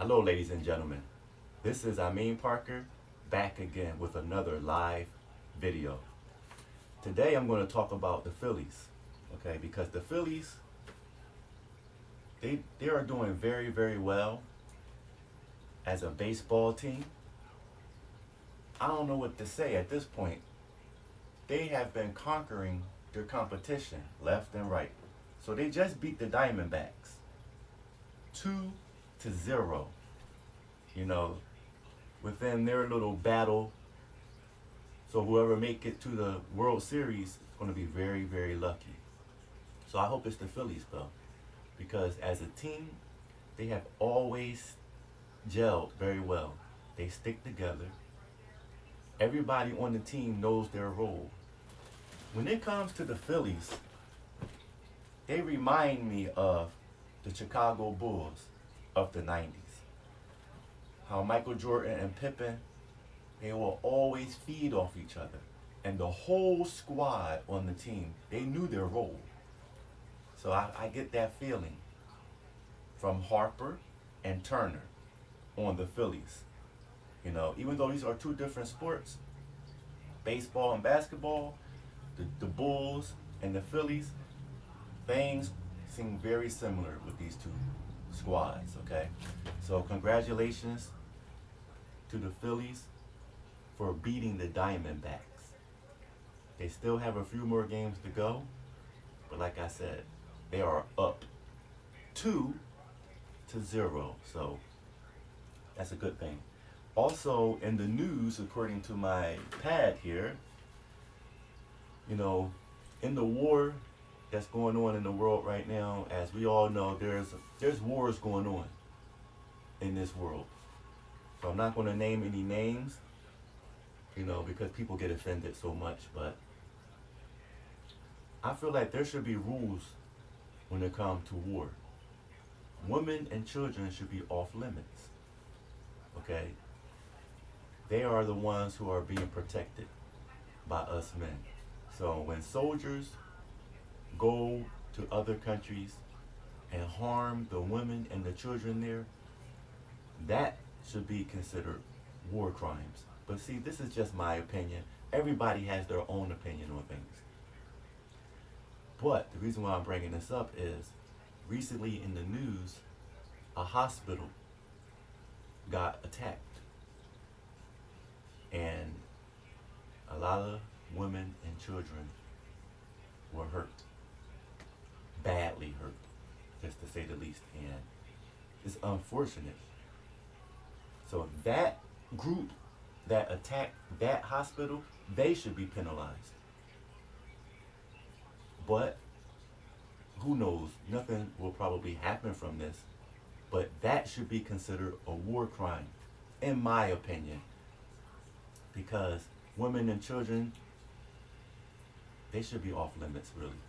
Hello, ladies and gentlemen. This is Amin Parker back again with another live video. Today I'm going to talk about the Phillies, okay? Because the Phillies, they are doing very, very well as a baseball team. I don't know what to say at this point. They have been conquering their competition left and right. So they just beat the Diamondbacks 2-0. You know, within their little battle. So whoever make it to the World Series is going to be very, very lucky. So I hope it's the Phillies though, because as a team, they have always gelled very well. They stick together. Everybody on the team knows their role. When it comes to the Phillies, they remind me of the Chicago Bulls of the 90s. How Michael Jordan and Pippen, they will always feed off each other. And the whole squad on the team, they knew their role. So I get that feeling from Harper and Turner on the Phillies. You know, even though these are two different sports, baseball and basketball, the Bulls and the Phillies, things seem very similar with these two squads, okay? So congratulations to the Phillies for beating the Diamondbacks. They still have a few more games to go, but like I said, they are up 2-0, so that's a good thing. Also in the news, according to my pad here, you know, in the war that's going on in the world right now, as we all know, there's wars going on in this world. So I'm not going to name any names, you know, because people get offended so much, but I feel like there should be rules when it comes to war. Women and children should be off limits, okay? They are the ones who are being protected by us men. So when soldiers go to other countries and harm the women and the children there, that should be considered war crimes. But see, this is just my opinion. Everybody has their own opinion on things. But the reason why I'm bringing this up is recently in the news, a hospital got attacked. And a lot of women and children were hurt. Badly hurt, just to say the least. And it's unfortunate. So that group that attacked that hospital, they should be penalized. But who knows? Nothing will probably happen from this. But that should be considered a war crime, in my opinion. Because women and children, they should be off limits, really.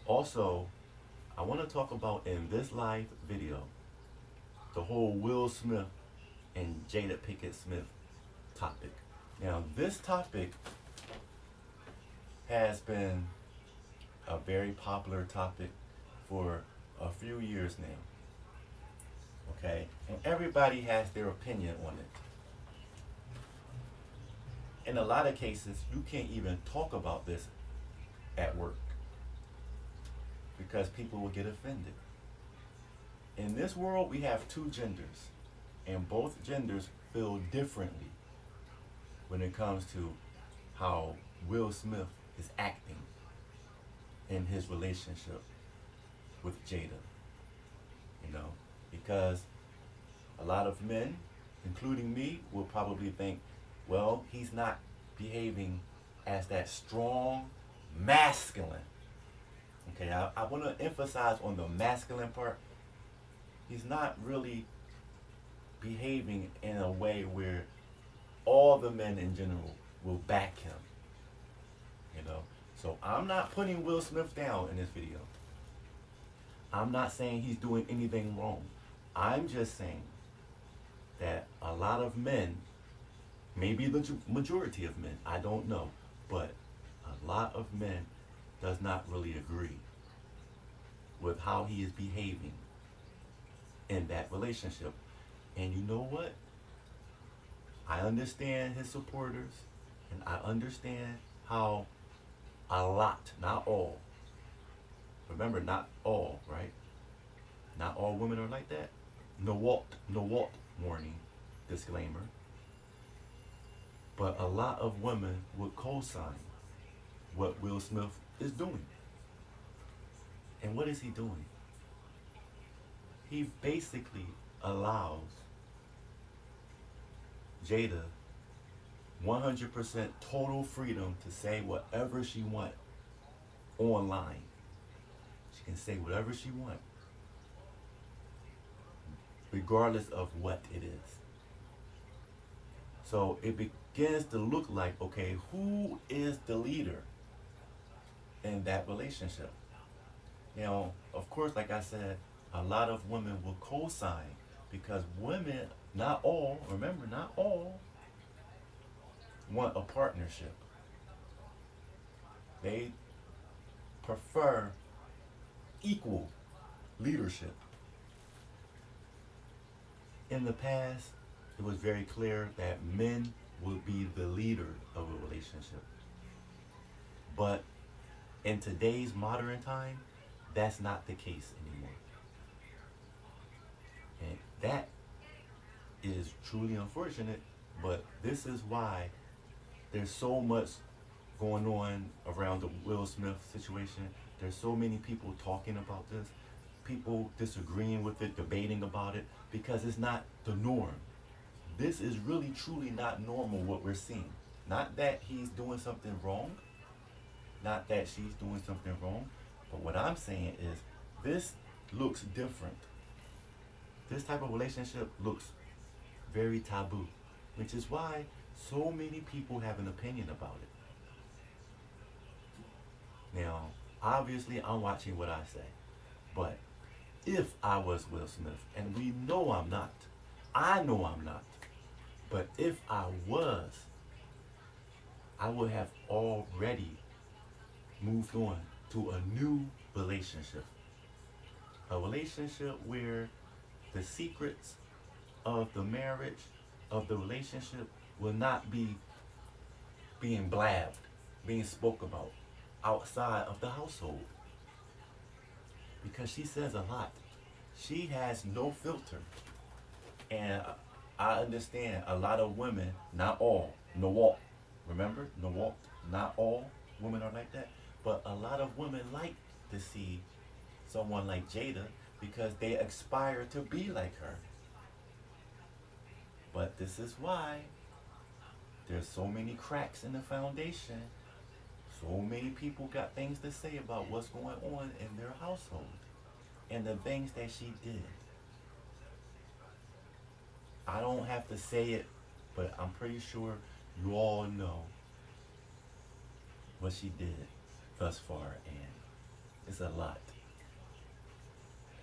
Also, I want to talk about in this live video, the whole Will Smith and Jada Pinkett Smith topic. Now, this topic has been a very popular topic for a few years now. Okay? And everybody has their opinion on it. In a lot of cases, you can't even talk about this at work because people will get offended. In this world, we have two genders, and both genders feel differently when it comes to how Will Smith is acting in his relationship with Jada. You know, because a lot of men, including me, will probably think, well, he's not behaving as that strong, masculine. Okay, I want to emphasize on the masculine part. He's not really behaving in a way where all the men in general will back him. You know, so I'm not putting Will Smith down in this video. I'm not saying he's doing anything wrong. I'm just saying that a lot of men, maybe the majority of men, I don't know, but a lot of men does not really agree with how he is behaving in that relationship. And you know what? I understand his supporters, and I understand how a lot, not all, remember, not all, right? Not all women are like that. No what warning, disclaimer. But a lot of women would co-sign what Will Smith is doing. And what is he doing? He basically allows Jada 100% total freedom to say whatever she wants online. She can say whatever she wants, regardless of what it is. So it begins to look like, okay, who is the leader in that relationship? Now, of course, like I said, a lot of women will co-sign because women, not all, remember, not all, want a partnership. They prefer equal leadership. In the past, it was very clear that men would be the leader of a relationship. But in today's modern time, that's not the case anymore. And that is truly unfortunate, but this is why there's so much going on around the Will Smith situation. There's so many people talking about this, people disagreeing with it, debating about it, because it's not the norm. This is really truly not normal what we're seeing. Not that he's doing something wrong, not that she's doing something wrong, but what I'm saying is this looks different. This type of relationship looks very taboo, which is why so many people have an opinion about it. Now, obviously I'm watching what I say, but if I was Will Smith, and we know I'm not, I know I'm not, but if I was, I would have already moved on to a new relationship. A relationship where the secrets of the marriage, of the relationship, will not be being blabbed, being spoke about outside of the household. Because she says a lot. She has no filter. And I understand a lot of women, not all, no walk. Remember, no walk, not all women are like that. But a lot of women like to see someone like Jada because they aspire to be like her. But this is why there's so many cracks in the foundation. So many people got things to say about what's going on in their household and the things that she did. I don't have to say it, but I'm pretty sure you all know what she did thus far, and it's a lot.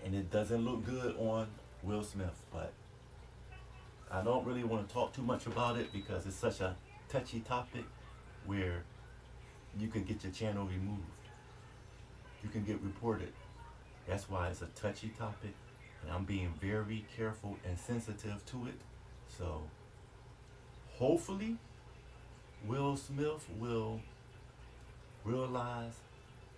And it doesn't look good on Will Smith, but I don't really want to talk too much about it because it's such a touchy topic where you can get your channel removed. You can get reported. That's why it's a touchy topic, and I'm being very careful and sensitive to it. So hopefully Will Smith will realize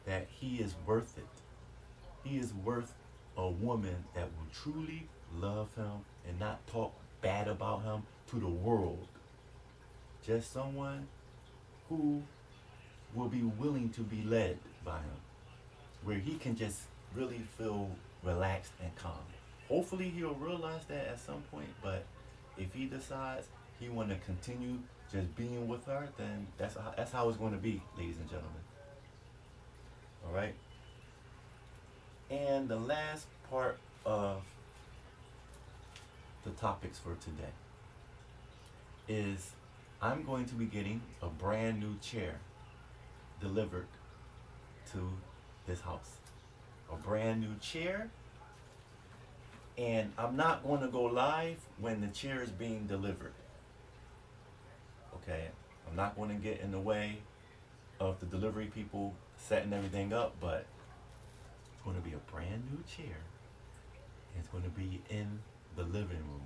that he is worth it. He is worth a woman that will truly love him and not talk bad about him to the world. Just someone who will be willing to be led by him, where he can just really feel relaxed and calm. Hopefully he'll realize that at some point, but if he decides he want to continue just being with her, then that's how it's going to be, ladies and gentlemen. All right. And the last part of the topics for today is I'm going to be getting a brand new chair delivered to this house. A brand new chair. And I'm not going to go live when the chair is being delivered. Okay? I'm not going to get in the way of the delivery people setting everything up, but it's going to be a brand new chair. It's going to be in the living room.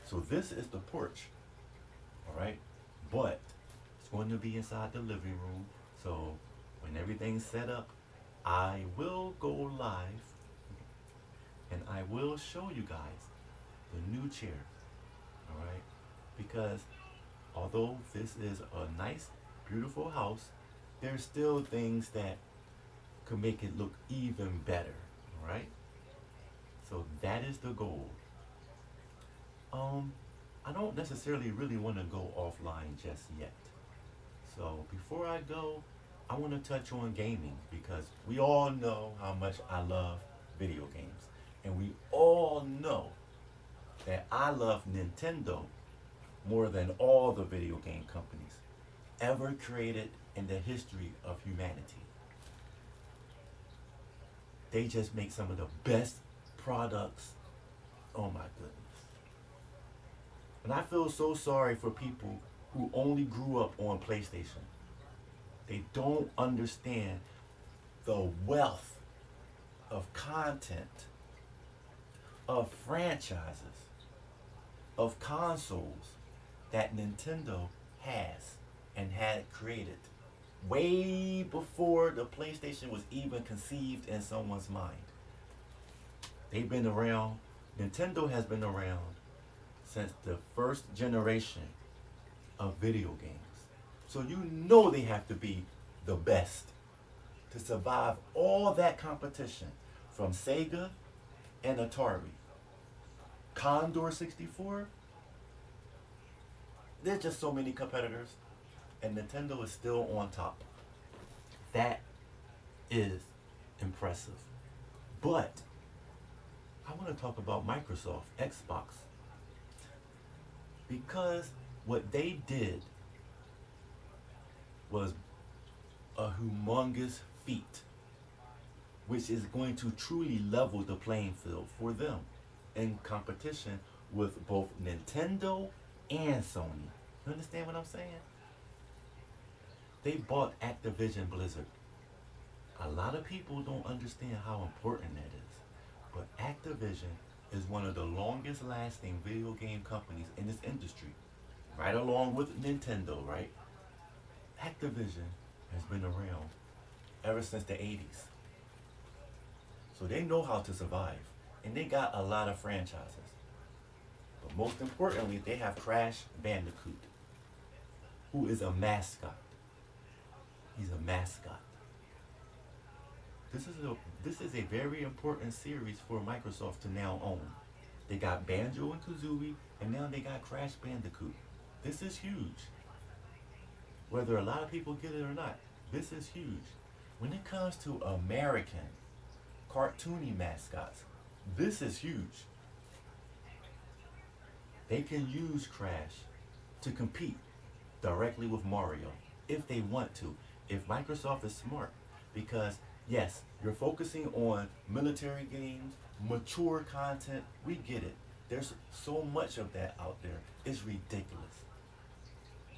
So this is the porch, all right? But it's going to be inside the living room. So when everything's set up, I will go live and I will show you guys the new chair, all right? Because although this is a nice, beautiful house, there's still things that could make it look even better, all right? So that is the goal. I don't necessarily really want to go offline just yet. So before I go, I want to touch on gaming because we all know how much I love video games. And we all know that I love Nintendo more than all the video game companies ever created in the history of humanity. They just make some of the best products. Oh my goodness. And I feel so sorry for people who only grew up on PlayStation. They don't understand the wealth of content, of franchises, of consoles that Nintendo has and had created way before the PlayStation was even conceived in someone's mind. They've been around, Nintendo has been around since the first generation of video games. So you know they have to be the best to survive all that competition from Sega and Atari. Condor 64, there's just so many competitors and Nintendo is still on top. That is impressive. But I want to talk about Microsoft, Xbox. Because what they did was a humongous feat, which is going to truly level the playing field for them in competition with both Nintendo and Sony. You understand what I'm saying? They bought Activision Blizzard. A lot of people don't understand how important that is. But Activision is one of the longest lasting video game companies in this industry. Right along with Nintendo, right? Activision has been around ever since the 80s. So they know how to survive. And they got a lot of franchises. But most importantly, they have Crash Bandicoot, who is a mascot. He's a mascot. This is a very important series for Microsoft to now own. They got Banjo and Kazooie, and now they got Crash Bandicoot. This is huge. Whether a lot of people get it or not, this is huge. When it comes to American cartoony mascots, this is huge. They can use Crash to compete directly with Mario if they want to, if Microsoft is smart. Because yes, you're focusing on military games, mature content, we get it. There's so much of that out there, it's ridiculous.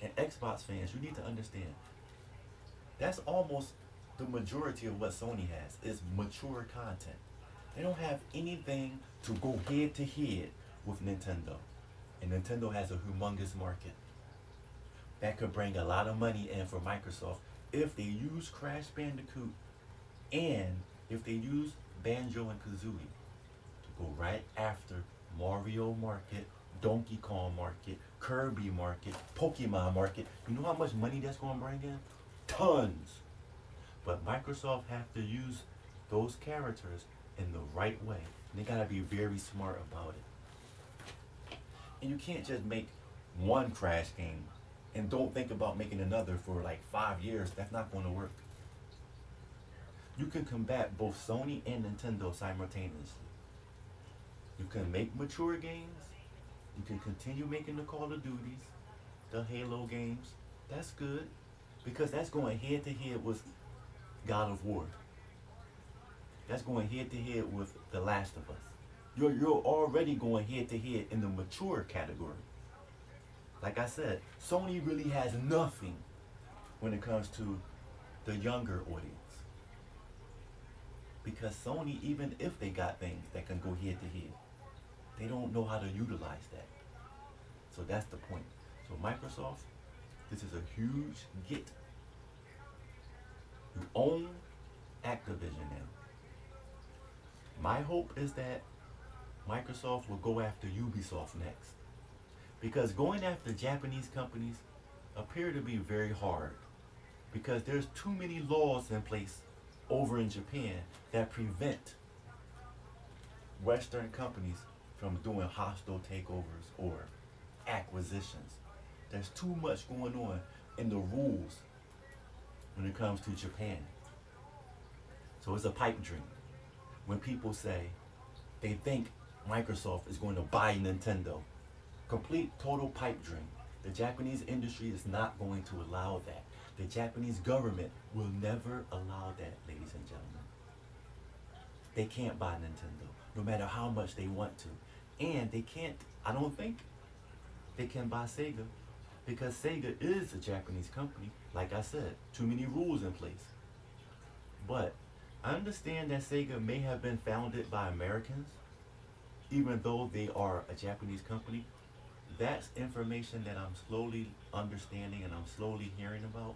And Xbox fans, you need to understand, that's almost the majority of what Sony has, is mature content. They don't have anything to go head to head with Nintendo. And Nintendo has a humongous market. That could bring a lot of money in for Microsoft if they use Crash Bandicoot and if they use Banjo and Kazooie to go right after Mario Market, Donkey Kong Market, Kirby Market, Pokemon Market. You know how much money that's going to bring in? Tons. But Microsoft have to use those characters in the right way. And they got to be very smart about it. And you can't just make one Crash game and don't think about making another for like 5 years. That's not going to work. You can combat both Sony and Nintendo simultaneously. You can make mature games. You can continue making the Call of Duties, the Halo games. That's good because that's going head to head with God of War. That's going head to head with The Last of Us. You're already going head to head in the mature category. Like I said, Sony really has nothing when it comes to the younger audience. because Sony, even if they got things that can go head to head, they don't know how to utilize that. So that's the point. So Microsoft, this is a huge get. You own Activision now. My hope is that Microsoft will go after Ubisoft next. Because going after Japanese companies appear to be very hard. Because there's too many laws in place over in Japan that prevent Western companies from doing hostile takeovers or acquisitions. There's too much going on in the rules when it comes to Japan. So it's a pipe dream when people say they think Microsoft is going to buy Nintendo. Complete total pipe dream. The Japanese industry is not going to allow that. The Japanese government will never allow that, ladies and gentlemen. They can't buy Nintendo, no matter how much they want to. And they can't, I don't think they can buy Sega, because Sega is a Japanese company. Like I said, too many rules in place. But I understand that Sega may have been founded by Americans, even though they are a Japanese company. That's information that I'm slowly understanding and I'm slowly hearing about.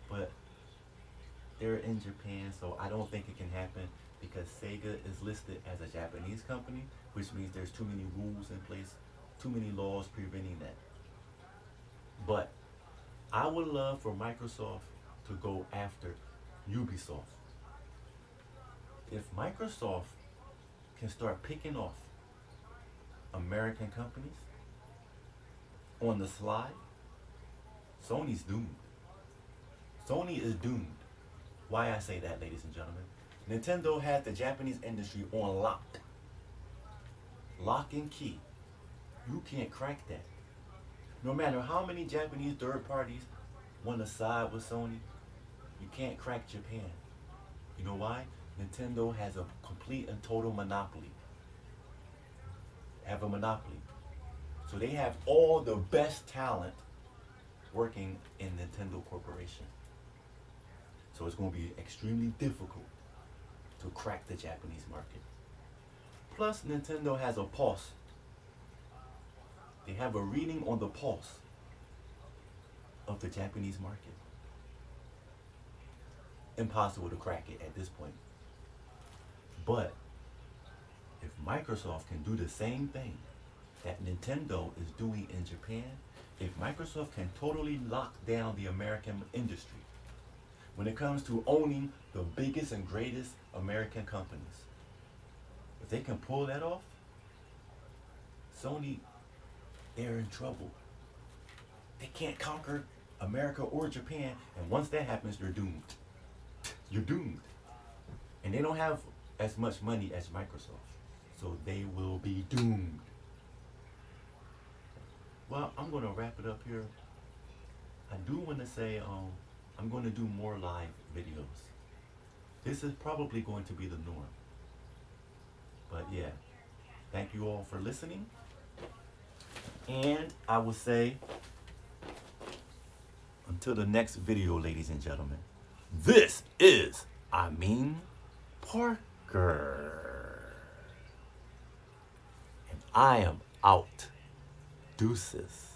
But they're in Japan, so I don't think it can happen because Sega is listed as a Japanese company, which means there's too many rules in place, too many laws preventing that. But I would love for Microsoft to go after Ubisoft. If Microsoft can start picking off American companies on the slide, Sony's doomed. Sony is doomed. Why I say that, ladies and gentlemen? Nintendo had the Japanese industry on lock. Lock and key. You can't crack that. No matter how many Japanese third parties want to side with Sony, you can't crack Japan. You know why? Nintendo has a complete and total monopoly. They have a monopoly. So they have all the best talent working in Nintendo Corporation. So it's going to be extremely difficult to crack the Japanese market. Plus, Nintendo has a pulse. They have a reading on the pulse of the Japanese market. Impossible to crack it at this point. But if Microsoft can do the same thing that Nintendo is doing in Japan, if Microsoft can totally lock down the American industry when it comes to owning the biggest and greatest American companies, if they can pull that off, Sony, they're in trouble. They can't conquer America or Japan, and once that happens, they're doomed. You're doomed. And they don't have as much money as Microsoft, so they will be doomed. Well, I'm going to wrap it up here. I do want to say I'm going to do more live videos. This is probably going to be the norm. But yeah, thank you all for listening. And I will say, until the next video, ladies and gentlemen, this is Amin Parker. And I am out. Deuces.